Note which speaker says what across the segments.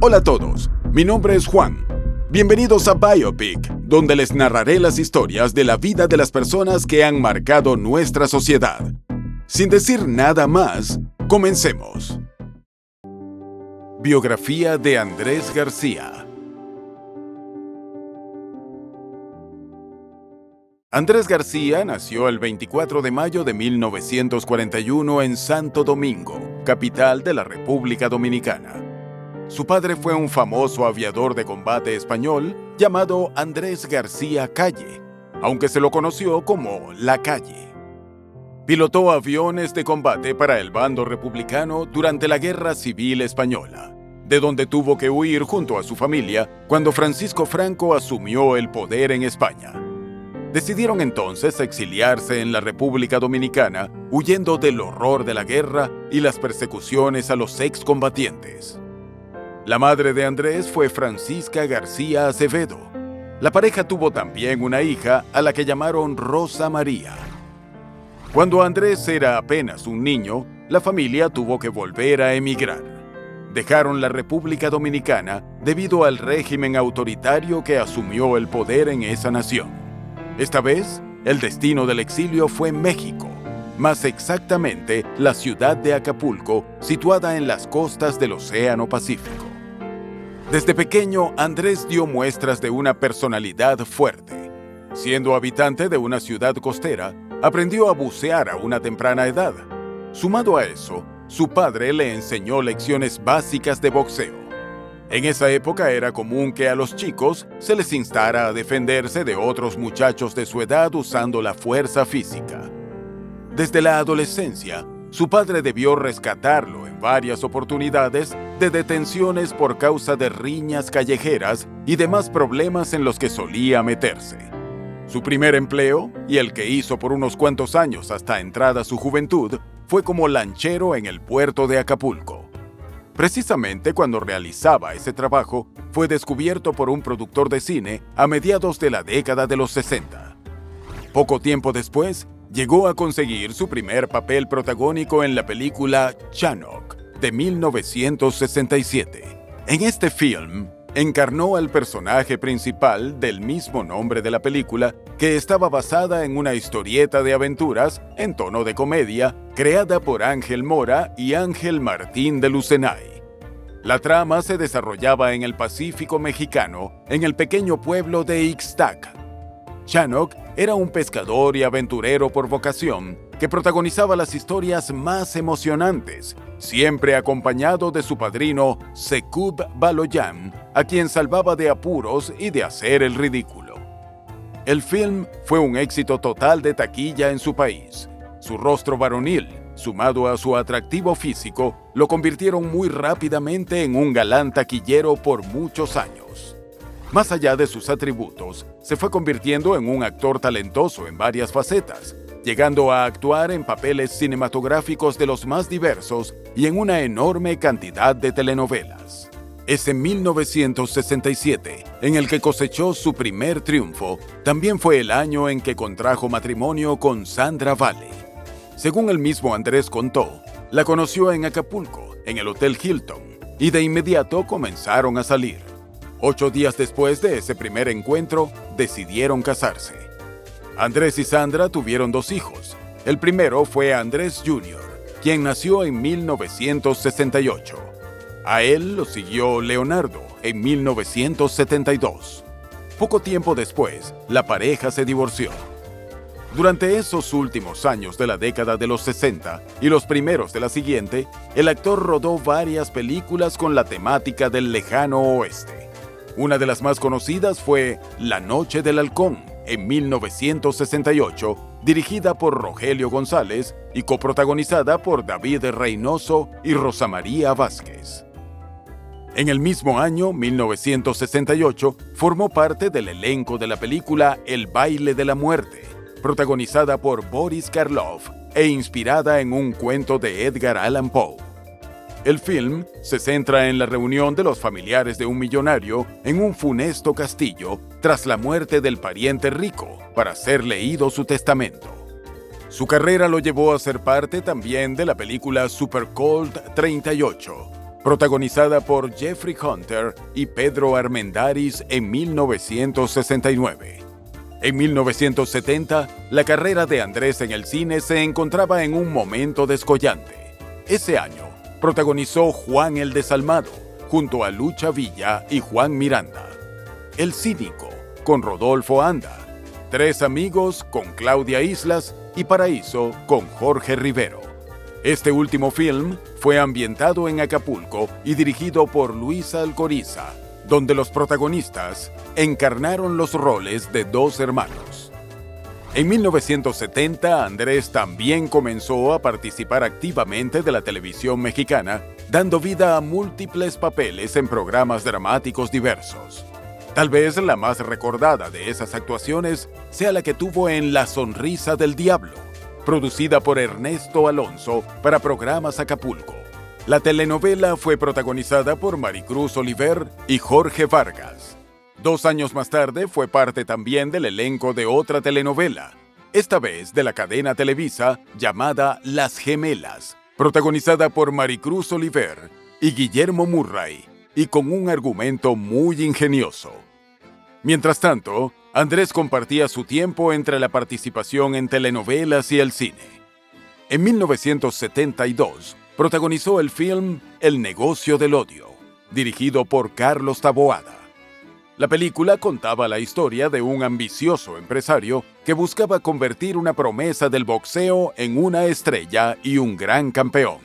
Speaker 1: Hola a todos, mi nombre es Juan. Bienvenidos a Biopic, donde les narraré las historias de la vida de las personas que han marcado nuestra sociedad. Sin decir nada más, comencemos. Biografía de Andrés García. Andrés García nació el 24 de mayo de 1941 en Santo Domingo, capital de la República Dominicana. Su padre fue un famoso aviador de combate español llamado Andrés García Calle, aunque se lo conoció como La Calle. Pilotó aviones de combate para el bando republicano durante la Guerra Civil Española, de donde tuvo que huir junto a su familia cuando Francisco Franco asumió el poder en España. Decidieron entonces exiliarse en la República Dominicana, huyendo del horror de la guerra y las persecuciones a los excombatientes. La madre de Andrés fue Francisca García Acevedo. La pareja tuvo también una hija a la que llamaron Rosa María. Cuando Andrés era apenas un niño, la familia tuvo que volver a emigrar. Dejaron la República Dominicana debido al régimen autoritario que asumió el poder en esa nación. Esta vez, el destino del exilio fue México, más exactamente la ciudad de Acapulco, situada en las costas del Océano Pacífico. Desde pequeño, Andrés dio muestras de una personalidad fuerte. Siendo habitante de una ciudad costera, aprendió a bucear a una temprana edad. Sumado a eso, su padre le enseñó lecciones básicas de boxeo. En esa época era común que a los chicos se les instara a defenderse de otros muchachos de su edad usando la fuerza física. Desde la adolescencia, su padre debió rescatarlo en varias oportunidades de detenciones por causa de riñas callejeras y demás problemas en los que solía meterse. Su primer empleo, y el que hizo por unos cuantos años hasta entrada su juventud, fue como lanchero en el puerto de Acapulco. Precisamente cuando realizaba ese trabajo, fue descubierto por un productor de cine a mediados de la década de los 60. Poco tiempo después, llegó a conseguir su primer papel protagónico en la película Chanok, de 1967. En este film, encarnó al personaje principal del mismo nombre de la película, que estaba basada en una historieta de aventuras en tono de comedia, creada por Ángel Mora y Ángel Martín de Lucenay. La trama se desarrollaba en el Pacífico mexicano, en el pequeño pueblo de Ixtac. Chanok era un pescador y aventurero por vocación que protagonizaba las historias más emocionantes, siempre acompañado de su padrino Secub Baloyan, a quien salvaba de apuros y de hacer el ridículo. El film fue un éxito total de taquilla en su país. Su rostro varonil, sumado a su atractivo físico, lo convirtieron muy rápidamente en un galán taquillero por muchos años. Más allá de sus atributos, se fue convirtiendo en un actor talentoso en varias facetas, llegando a actuar en papeles cinematográficos de los más diversos y en una enorme cantidad de telenovelas. Es en 1967 en el que cosechó su primer triunfo. También fue el año en que contrajo matrimonio con Sandra Valle. Según el mismo Andrés contó, la conoció en Acapulco, en el Hotel Hilton, y de inmediato comenzaron a salir. 8 días después de ese primer encuentro, decidieron casarse. Andrés y Sandra tuvieron 2 hijos. El primero fue Andrés Jr., quien nació en 1968. A él lo siguió Leonardo en 1972. Poco tiempo después, la pareja se divorció. Durante esos últimos años de la década de los 60 y los primeros de la siguiente, el actor rodó varias películas con la temática del lejano oeste. Una de las más conocidas fue La Noche del Halcón, en 1968, dirigida por Rogelio González y coprotagonizada por David Reynoso y Rosa María Vázquez. En el mismo año, 1968, formó parte del elenco de la película El Baile de la Muerte, protagonizada por Boris Karloff e inspirada en un cuento de Edgar Allan Poe. El film se centra en la reunión de los familiares de un millonario en un funesto castillo tras la muerte del pariente rico para ser leído su testamento. Su carrera lo llevó a ser parte también de la película Super Colt 38, protagonizada por Jeffrey Hunter y Pedro Armendáriz en 1969. En 1970, la carrera de Andrés en el cine se encontraba en un momento descollante. Ese año, protagonizó Juan el Desalmado, junto a Lucha Villa y Juan Miranda. El Cínico, con Rodolfo Anda. Tres Amigos, con Claudia Islas, y Paraíso, con Jorge Rivero. Este último film fue ambientado en Acapulco y dirigido por Luisa Alcoriza, donde los protagonistas encarnaron los roles de dos hermanos. En 1970, Andrés también comenzó a participar activamente de la televisión mexicana, dando vida a múltiples papeles en programas dramáticos diversos. Tal vez la más recordada de esas actuaciones sea la que tuvo en La Sonrisa del Diablo, producida por Ernesto Alonso para Programas Acapulco. La telenovela fue protagonizada por Maricruz Oliver y Jorge Vargas. 2 años más tarde fue parte también del elenco de otra telenovela, esta vez de la cadena Televisa llamada Las Gemelas, protagonizada por Maricruz Oliver y Guillermo Murray, y con un argumento muy ingenioso. Mientras tanto, Andrés compartía su tiempo entre la participación en telenovelas y el cine. En 1972, protagonizó el film El negocio del odio, dirigido por Carlos Taboada. La película contaba la historia de un ambicioso empresario que buscaba convertir una promesa del boxeo en una estrella y un gran campeón.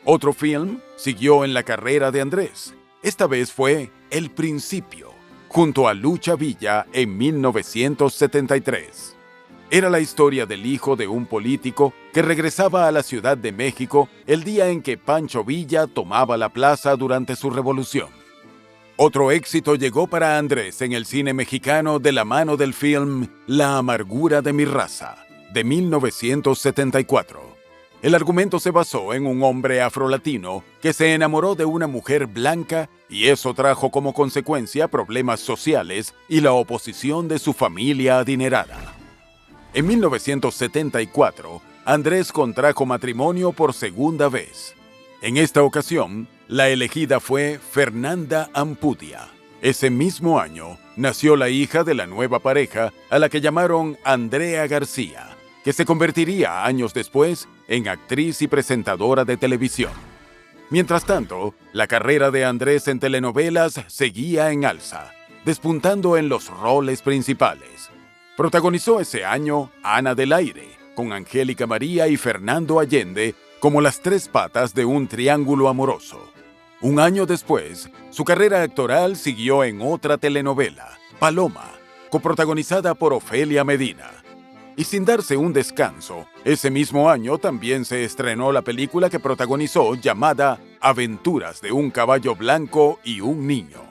Speaker 1: Otro film siguió en la carrera de Andrés. Esta vez fue El Principio, junto a Lucha Villa en 1973. Era la historia del hijo de un político que regresaba a la Ciudad de México el día en que Pancho Villa tomaba la plaza durante su revolución. Otro éxito llegó para Andrés en el cine mexicano de la mano del film La amargura de mi raza, de 1974. El argumento se basó en un hombre afrolatino que se enamoró de una mujer blanca y eso trajo como consecuencia problemas sociales y la oposición de su familia adinerada. En 1974, Andrés contrajo matrimonio por segunda vez. En esta ocasión, la elegida fue Fernanda Ampudia. Ese mismo año, nació la hija de la nueva pareja, a la que llamaron Andrea García, que se convertiría años después en actriz y presentadora de televisión. Mientras tanto, la carrera de Andrés en telenovelas seguía en alza, despuntando en los roles principales. Protagonizó ese año Ana del Aire, con Angélica María y Fernando Allende como las tres patas de un triángulo amoroso. Un año después, su carrera actoral siguió en otra telenovela, Paloma, coprotagonizada por Ofelia Medina. Y sin darse un descanso, ese mismo año también se estrenó la película que protagonizó llamada Aventuras de un caballo blanco y un niño.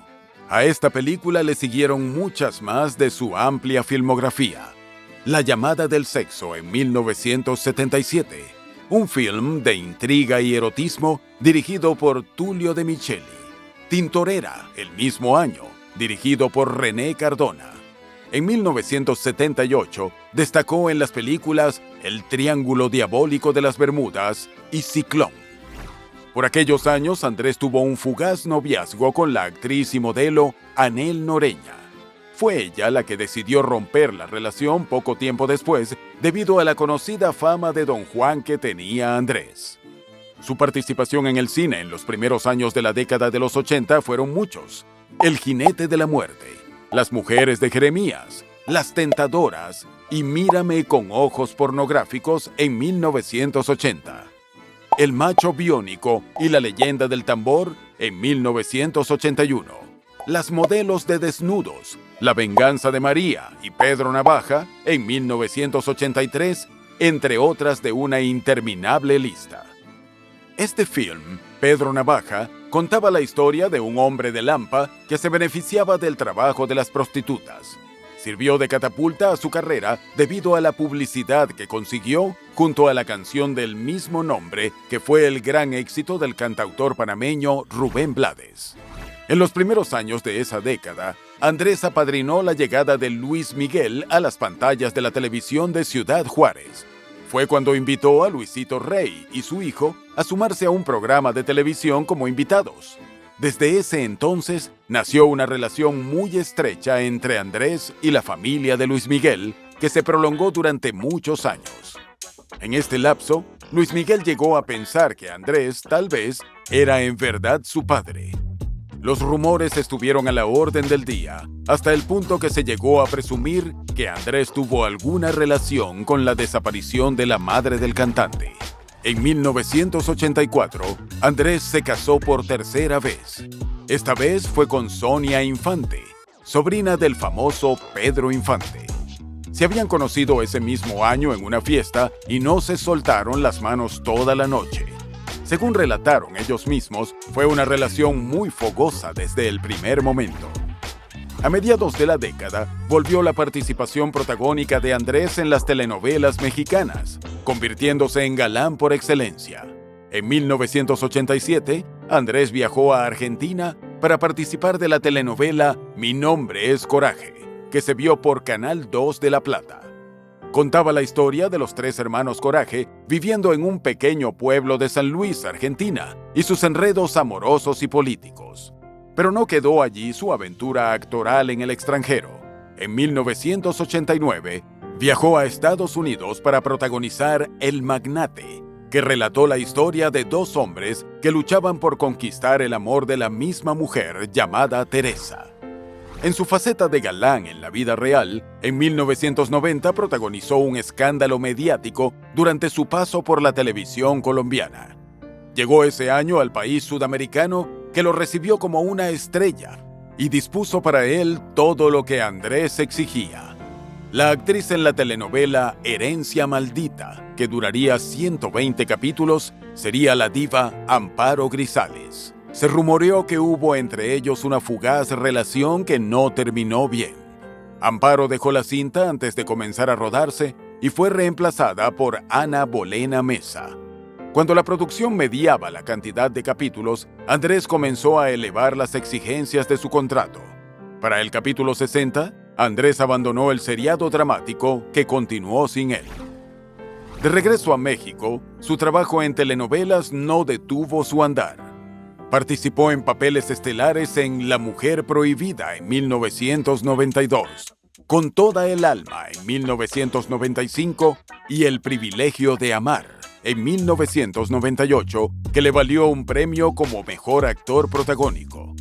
Speaker 1: A esta película le siguieron muchas más de su amplia filmografía. La llamada del sexo en 1977, un film de intriga y erotismo dirigido por Tulio de Micheli. Tintorera, el mismo año, dirigido por René Cardona. En 1978, destacó en las películas El Triángulo Diabólico de las Bermudas y Ciclón. Por aquellos años, Andrés tuvo un fugaz noviazgo con la actriz y modelo Anel Noreña. Fue ella la que decidió romper la relación poco tiempo después debido a la conocida fama de Don Juan que tenía Andrés. Su participación en el cine en los primeros años de la década de los 80 fueron muchos. El Jinete de la Muerte, Las Mujeres de Jeremías, Las Tentadoras y Mírame con ojos pornográficos en 1980. El Macho Biónico y La Leyenda del Tambor en 1981. Las Modelos de Desnudos, La Venganza de María y Pedro Navaja en 1983, entre otras de una interminable lista. Este film, Pedro Navaja, contaba la historia de un hombre de Lampa que se beneficiaba del trabajo de las prostitutas. Sirvió de catapulta a su carrera debido a la publicidad que consiguió junto a la canción del mismo nombre que fue el gran éxito del cantautor panameño Rubén Blades. En los primeros años de esa década, Andrés apadrinó la llegada de Luis Miguel a las pantallas de la televisión de Ciudad Juárez. fue cuando invitó a Luisito Rey y su hijo a sumarse a un programa de televisión como invitados. Desde ese entonces nació una relación muy estrecha entre Andrés y la familia de Luis Miguel, que se prolongó durante muchos años. En este lapso, Luis Miguel llegó a pensar que Andrés, tal vez, era en verdad su padre. Los rumores estuvieron a la orden del día, hasta el punto que se llegó a presumir que Andrés tuvo alguna relación con la desaparición de la madre del cantante. En 1984, Andrés se casó por tercera vez. Esta vez fue con Sonia Infante, sobrina del famoso Pedro Infante. Se habían conocido ese mismo año en una fiesta y no se soltaron las manos toda la noche. Según relataron ellos mismos, fue una relación muy fogosa desde el primer momento. A mediados de la década, volvió la participación protagónica de Andrés en las telenovelas mexicanas, convirtiéndose en galán por excelencia. En 1987, Andrés viajó a Argentina para participar de la telenovela Mi nombre es Coraje, que se vio por Canal 2 de La Plata. Contaba la historia de los tres hermanos Coraje viviendo en un pequeño pueblo de San Luis, Argentina, y sus enredos amorosos y políticos. Pero no quedó allí su aventura actoral en el extranjero. En 1989, viajó a Estados Unidos para protagonizar El Magnate, que relató la historia de dos hombres que luchaban por conquistar el amor de la misma mujer llamada Teresa. En su faceta de galán en la vida real, en 1990 protagonizó un escándalo mediático durante su paso por la televisión colombiana. Llegó ese año al país sudamericano que lo recibió como una estrella y dispuso para él todo lo que Andrés exigía. La actriz en la telenovela Herencia Maldita, que duraría 120 capítulos, sería la diva Amparo Grisales. Se rumoreó que hubo entre ellos una fugaz relación que no terminó bien. Amparo dejó la cinta antes de comenzar a rodarse y fue reemplazada por Ana Bolena Mesa. Cuando la producción mediaba la cantidad de capítulos, Andrés comenzó a elevar las exigencias de su contrato. Para el capítulo 60, Andrés abandonó el seriado dramático que continuó sin él. De regreso a México, su trabajo en telenovelas no detuvo su andar. Participó en papeles estelares en La Mujer Prohibida en 1992, Con Toda el Alma en 1995 y El Privilegio de Amar en 1998, que le valió un premio como mejor actor protagónico.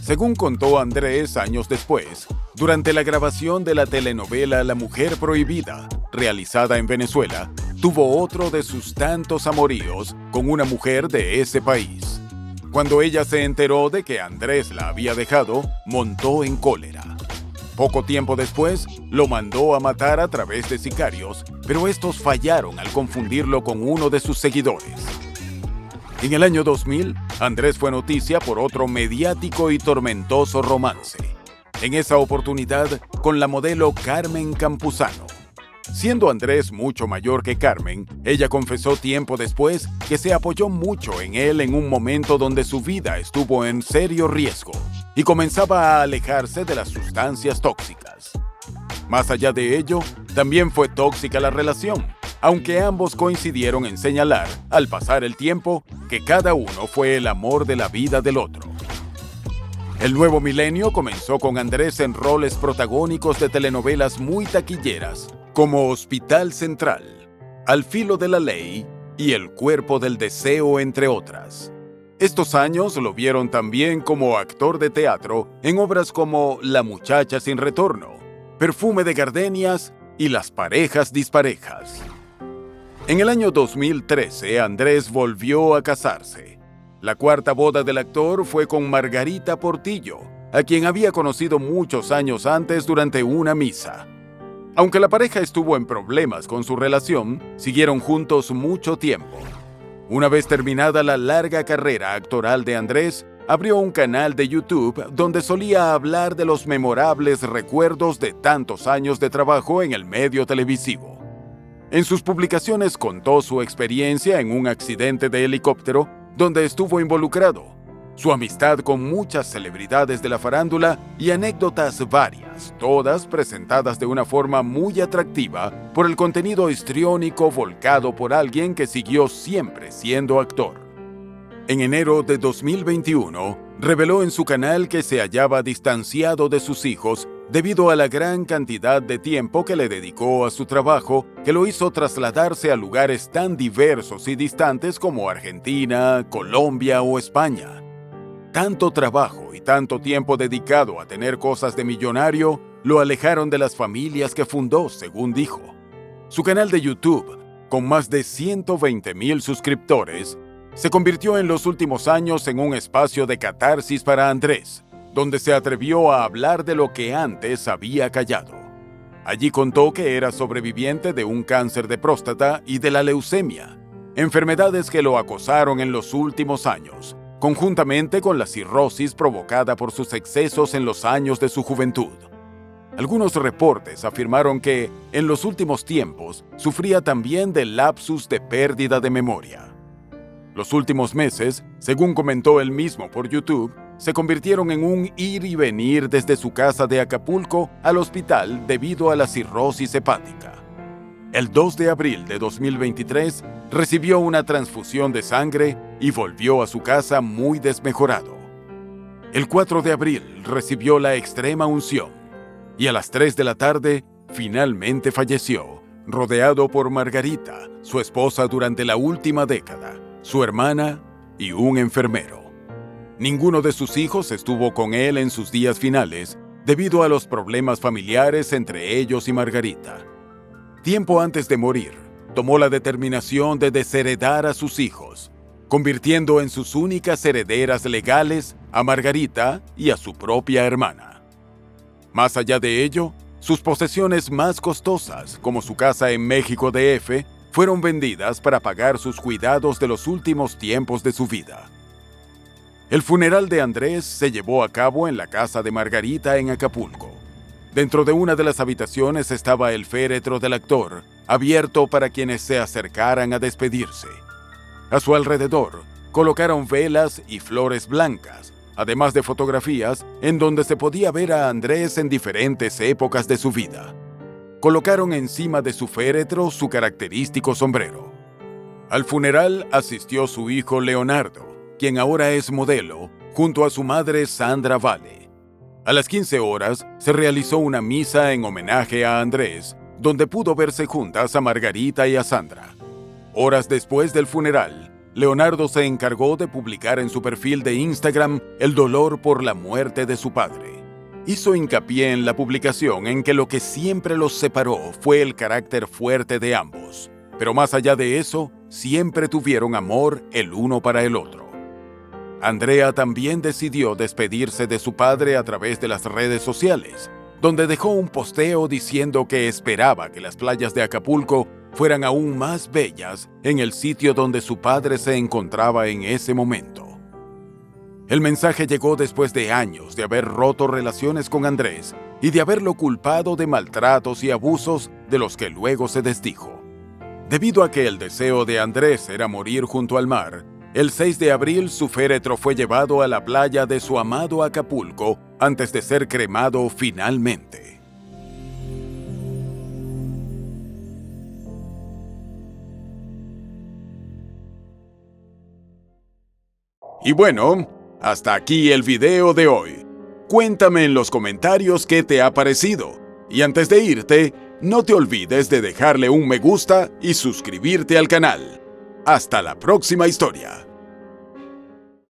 Speaker 1: Según contó Andrés años después, durante la grabación de la telenovela La Mujer Prohibida, realizada en Venezuela, tuvo otro de sus tantos amoríos con una mujer de ese país. Cuando ella se enteró de que Andrés la había dejado, montó en cólera. Poco tiempo después, lo mandó a matar a través de sicarios, pero estos fallaron al confundirlo con uno de sus seguidores. En el año 2000, Andrés fue noticia por otro mediático y tormentoso romance. En esa oportunidad, con la modelo Carmen Campuzano. Siendo Andrés mucho mayor que Carmen, ella confesó tiempo después que se apoyó mucho en él en un momento donde su vida estuvo en serio riesgo y comenzaba a alejarse de las sustancias tóxicas. Más allá de ello, también fue tóxica la relación, aunque ambos coincidieron en señalar, al pasar el tiempo, que cada uno fue el amor de la vida del otro. El nuevo milenio comenzó con Andrés en roles protagónicos de telenovelas muy taquilleras, como Hospital Central, Al Filo de la Ley y El Cuerpo del Deseo, entre otras. Estos años lo vieron también como actor de teatro en obras como La Muchacha sin Retorno, Perfume de Gardenias y Las Parejas Disparejas. En el año 2013, Andrés volvió a casarse. La cuarta boda del actor fue con Margarita Portillo, a quien había conocido muchos años antes durante una misa. Aunque la pareja estuvo en problemas con su relación, siguieron juntos mucho tiempo. Una vez terminada la larga carrera actoral de Andrés, abrió un canal de YouTube donde solía hablar de los memorables recuerdos de tantos años de trabajo en el medio televisivo. En sus publicaciones contó su experiencia en un accidente de helicóptero donde estuvo involucrado, su amistad con muchas celebridades de la farándula y anécdotas varias, todas presentadas de una forma muy atractiva por el contenido histriónico volcado por alguien que siguió siempre siendo actor. En enero de 2021, reveló en su canal que se hallaba distanciado de sus hijos debido a la gran cantidad de tiempo que le dedicó a su trabajo, que lo hizo trasladarse a lugares tan diversos y distantes como Argentina, Colombia o España. Tanto trabajo y tanto tiempo dedicado a tener cosas de millonario lo alejaron de las familias que fundó, según dijo. Su canal de YouTube, con más de 120,000 suscriptores, se convirtió en los últimos años en un espacio de catarsis para Andrés, donde se atrevió a hablar de lo que antes había callado. Allí contó que era sobreviviente de un cáncer de próstata y de la leucemia, enfermedades que lo acosaron en los últimos años, conjuntamente con la cirrosis provocada por sus excesos en los años de su juventud. Algunos reportes afirmaron que, en los últimos tiempos, sufría también de lapsus de pérdida de memoria. Los últimos meses, según comentó él mismo por YouTube, se convirtieron en un ir y venir desde su casa de Acapulco al hospital debido a la cirrosis hepática. El 2 de abril de 2023 recibió una transfusión de sangre y volvió a su casa muy desmejorado. El 4 de abril recibió la extrema unción y a las 3 de la tarde finalmente falleció, rodeado por Margarita, su esposa durante la última década, su hermana y un enfermero. Ninguno de sus hijos estuvo con él en sus días finales debido a los problemas familiares entre ellos y Margarita. Tiempo antes de morir, tomó la determinación de desheredar a sus hijos, convirtiendo en sus únicas herederas legales a Margarita y a su propia hermana. Más allá de ello, sus posesiones más costosas, como su casa en México DF, fueron vendidas para pagar sus cuidados de los últimos tiempos de su vida. El funeral de Andrés se llevó a cabo en la casa de Margarita en Acapulco. Dentro de una de las habitaciones estaba el féretro del actor, abierto para quienes se acercaran a despedirse. A su alrededor, colocaron velas y flores blancas, además de fotografías en donde se podía ver a Andrés en diferentes épocas de su vida. Colocaron encima de su féretro su característico sombrero. Al funeral asistió su hijo Leonardo, quien ahora es modelo, junto a su madre Sandra Vale. A las 15 horas se realizó una misa en homenaje a Andrés, donde pudo verse juntas a Margarita y a Sandra. Horas después del funeral, Leonardo se encargó de publicar en su perfil de Instagram el dolor por la muerte de su padre. Hizo hincapié en la publicación en que lo que siempre los separó fue el carácter fuerte de ambos, pero más allá de eso, siempre tuvieron amor el uno para el otro. Andrea también decidió despedirse de su padre a través de las redes sociales, donde dejó un posteo diciendo que esperaba que las playas de Acapulco fueran aún más bellas en el sitio donde su padre se encontraba en ese momento. El mensaje llegó después de años de haber roto relaciones con Andrés y de haberlo culpado de maltratos y abusos de los que luego se desdijo. Debido a que el deseo de Andrés era morir junto al mar, el 6 de abril su féretro fue llevado a la playa de su amado Acapulco antes de ser cremado finalmente. Y bueno, hasta aquí el video de hoy. Cuéntame en los comentarios qué te ha parecido. Y antes de irte, no te olvides de dejarle un me gusta y suscribirte al canal. Hasta la próxima historia.